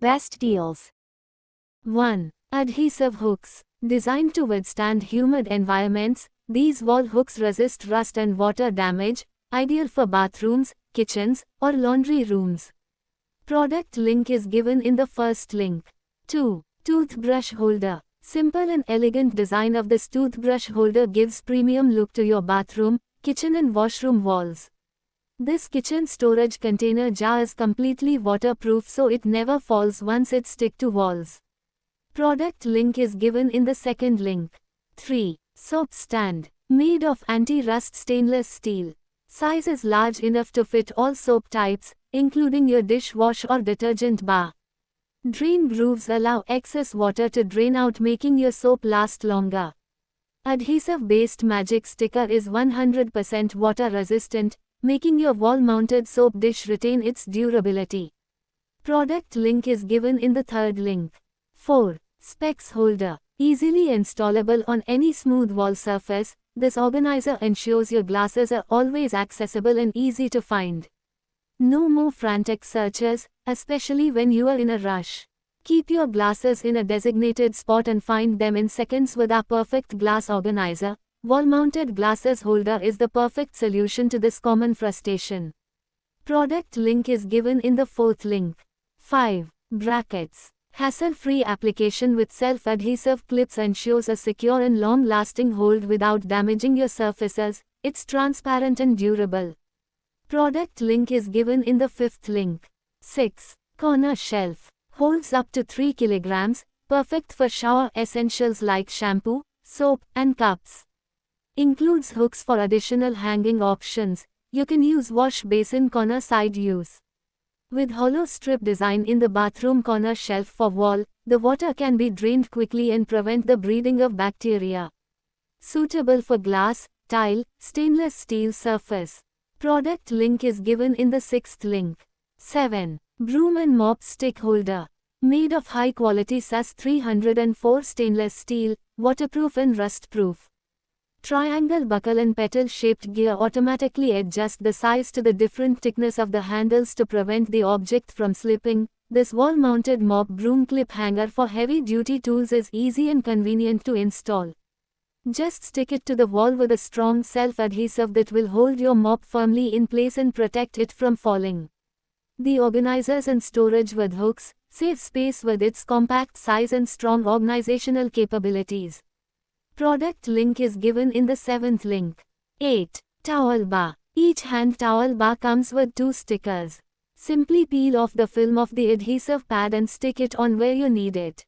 Best deals. 1. Adhesive hooks. Designed to withstand humid environments, these wall hooks resist rust and water damage, ideal for bathrooms, kitchens, or laundry rooms. Product link is given in the first link. 2. Toothbrush holder. Simple and elegant design of this toothbrush holder gives premium look to your bathroom, kitchen and washroom walls. This kitchen storage container jar is completely waterproof so it never falls once it sticks to walls. Product link is given in the second link. 3. Soap stand. Made of anti-rust stainless steel. Size is large enough to fit all soap types, including your dishwash or detergent bar. Drain grooves allow excess water to drain out, making your soap last longer. Adhesive-based magic sticker is 100% water resistant, making your wall-mounted soap dish retain its durability. Product link is given in the third link. 4. Specs holder. Easily installable on any smooth wall surface, this organizer ensures your glasses are always accessible and easy to find. No more frantic searches, especially when you are in a rush. Keep your glasses in a designated spot and find them in seconds with our perfect glass organizer. Wall-mounted glasses holder is the perfect solution to this common frustration. Product link is given in the fourth link. 5. Brackets. Hassle-free application with self-adhesive clips ensures a secure and long-lasting hold without damaging your surfaces. It's transparent and durable. Product link is given in the fifth link. 6. Corner shelf. Holds up to 3 kilograms, perfect for shower essentials like shampoo, soap, and cups. Includes hooks for additional hanging options. You can use wash basin corner side use. With hollow strip design in the bathroom corner shelf for wall, the water can be drained quickly and prevent the breeding of bacteria. Suitable for glass, tile, stainless steel surface. Product link is given in the sixth link. 7. Broom and mop stick holder. Made of high-quality SAS 304 stainless steel, waterproof and rust-proof. Triangle buckle and petal-shaped gear automatically adjust the size to the different thickness of the handles to prevent the object from slipping. This wall-mounted mop broom clip hanger for heavy-duty tools is easy and convenient to install. Just stick it to the wall with a strong self-adhesive that will hold your mop firmly in place and protect it from falling. The organizers and storage with hooks save space with its compact size and strong organizational capabilities. Product link is given in the seventh link. 8. Towel bar. Each hand towel bar comes with 2 stickers. Simply peel off the film of the adhesive pad and stick it on where you need it.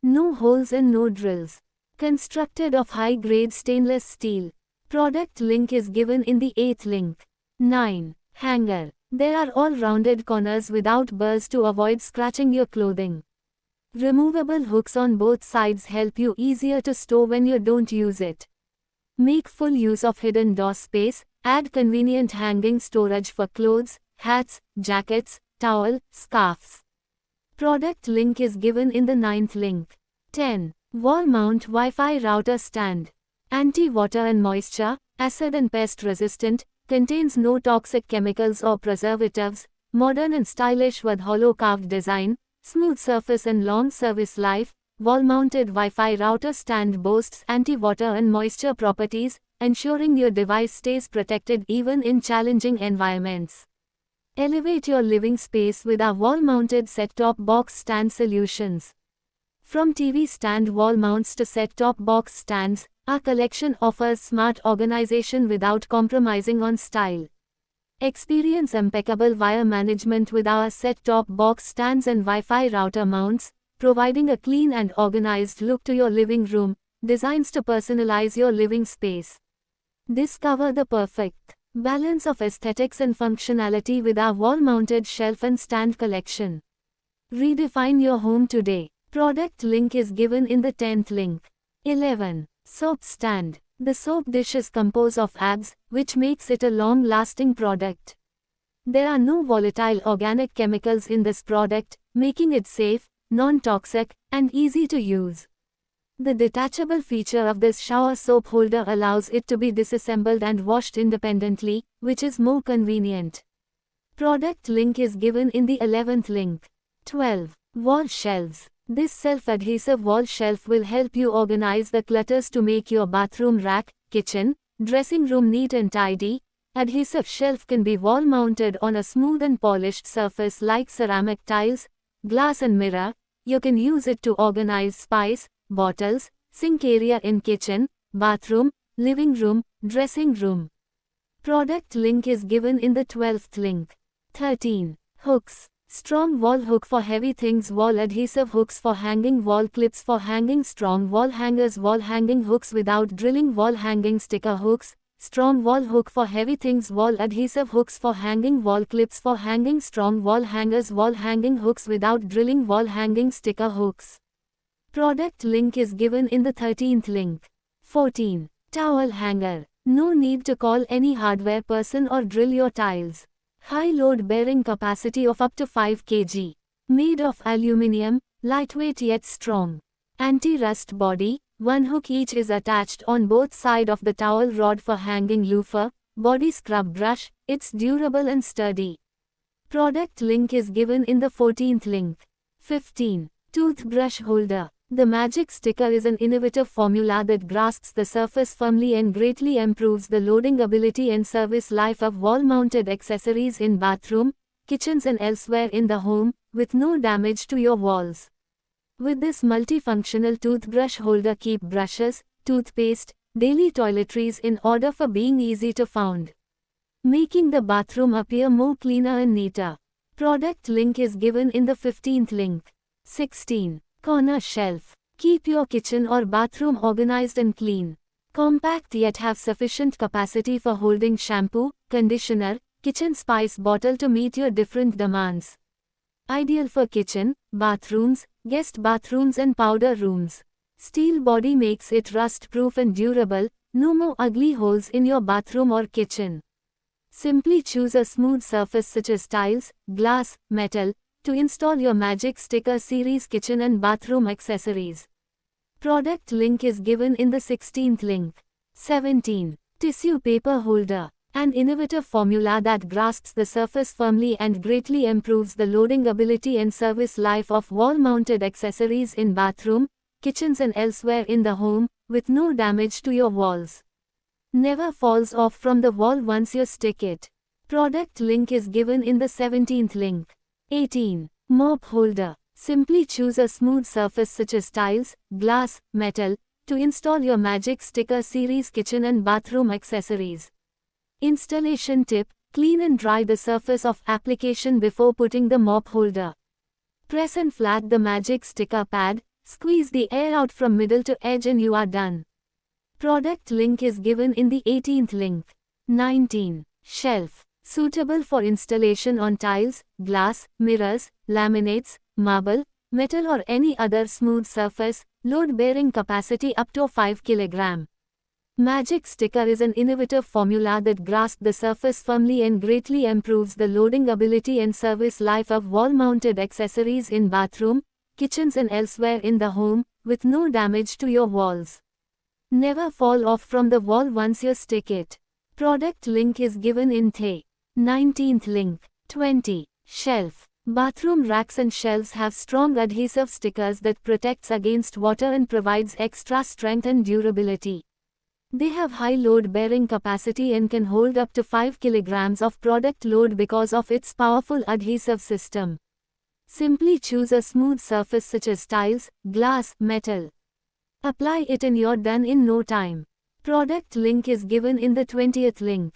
No holes and no drills. Constructed of high-grade stainless steel. Product link is given in the 8th link. 9. Hanger. There are all-rounded corners without burrs to avoid scratching your clothing. Removable hooks on both sides help you easier to store when you don't use it. Make full use of hidden door space, add convenient hanging storage for clothes, hats, jackets, towel, scarves. Product link is given in the 9th link. 10. Wall mount Wi-Fi router stand. Anti-water and moisture, acid and pest resistant, contains no toxic chemicals or preservatives, modern and stylish with hollow carved design, smooth surface and long service life. Wall-mounted Wi-Fi router stand boasts anti-water and moisture properties, ensuring your device stays protected even in challenging environments. Elevate your living space with our wall-mounted set-top box stand solutions. From TV stand wall mounts to set-top box stands, our collection offers smart organization without compromising on style. Experience impeccable wire management with our set-top box stands and Wi-Fi router mounts, providing a clean and organized look to your living room, designs to personalize your living space. Discover the perfect balance of aesthetics and functionality with our wall-mounted shelf and stand collection. Redefine your home today. Product link is given in the 10th link. 11. Soap stand. The soap dish is composed of ABS, which makes it a long-lasting product. There are no volatile organic chemicals in this product, making it safe, non-toxic, and easy to use. The detachable feature of this shower soap holder allows it to be disassembled and washed independently, which is more convenient. Product link is given in the 11th link. 12. Wall shelves. This self-adhesive wall shelf will help you organize the clutters to make your bathroom rack, kitchen, dressing room neat and tidy. Adhesive shelf can be wall-mounted on a smooth and polished surface like ceramic tiles, glass and mirror. You can use it to organize spice, bottles, sink area in kitchen, bathroom, living room, dressing room. Product link is given in the 12th link. 13. Hooks. Strong wall hook for heavy things. Wall adhesive hooks for hanging. Wall clips for hanging. Strong wall hangers. Wall hanging hooks without drilling. Wall hanging sticker hooks. Strong wall hook for heavy things. Wall adhesive hooks for hanging. Wall clips for hanging. Strong wall hangers. Wall hanging hooks without drilling. Wall hanging sticker hooks. Product link is given in the 13th link. 14. Towel hanger. No need to call any hardware person or drill your tiles. High load bearing capacity of up to 5 kg. Made of aluminium, lightweight yet strong. Anti-rust body. One hook each is attached on both sides of the towel rod for hanging loofah, body scrub brush. It's durable and sturdy. Product link is given in the 14th link. 15. Toothbrush holder. The Magic Sticker is an innovative formula that grasps the surface firmly and greatly improves the loading ability and service life of wall-mounted accessories in bathroom, kitchens and elsewhere in the home, with no damage to your walls. With this multifunctional toothbrush holder, keep brushes, toothpaste, daily toiletries in order for being easy to find, making the bathroom appear more cleaner and neater. Product link is given in the 15th link. 16. Corner shelf. Keep your kitchen or bathroom organized and clean. Compact yet have sufficient capacity for holding shampoo, conditioner, kitchen spice bottle to meet your different demands. Ideal for kitchen, bathrooms, guest bathrooms and powder rooms. Steel body makes it rust-proof and durable. No more ugly holes in your bathroom or kitchen. Simply choose a smooth surface such as tiles, glass, metal, to install your Magic Sticker series kitchen and bathroom accessories. Product link is given in the 16th link. 17. Tissue paper holder. An innovative formula that grasps the surface firmly and greatly improves the loading ability and service life of wall-mounted accessories in bathroom, kitchens and elsewhere in the home, with no damage to your walls. Never falls off from the wall once you stick it. Product link is given in the 17th link. 18. Mop holder. Simply choose a smooth surface such as tiles, glass, metal, to install your Magic Sticker series kitchen and bathroom accessories. Installation tip: clean and dry the surface of application before putting the mop holder. Press and flat the Magic Sticker pad, squeeze the air out from middle to edge and you are done. Product link is given in the 18th link. 19. Shelf. Suitable for installation on tiles, glass, mirrors, laminates, marble, metal or any other smooth surface. Load bearing capacity up to 5 kg. Magic Sticker is an innovative formula that grasps the surface firmly and greatly improves the loading ability and service life of wall-mounted accessories in bathroom, kitchens and elsewhere in the home, with no damage to your walls. Never fall off from the wall once you stick it. Product link is given in the 19th link. 20. Shelf. Bathroom racks and shelves have strong adhesive stickers that protects against water and provides extra strength and durability. They have high load bearing capacity and can hold up to 5 kg of product load because of its powerful adhesive system. Simply choose a smooth surface such as tiles, glass, metal. Apply it and you're done in no time. Product link is given in the 20th link.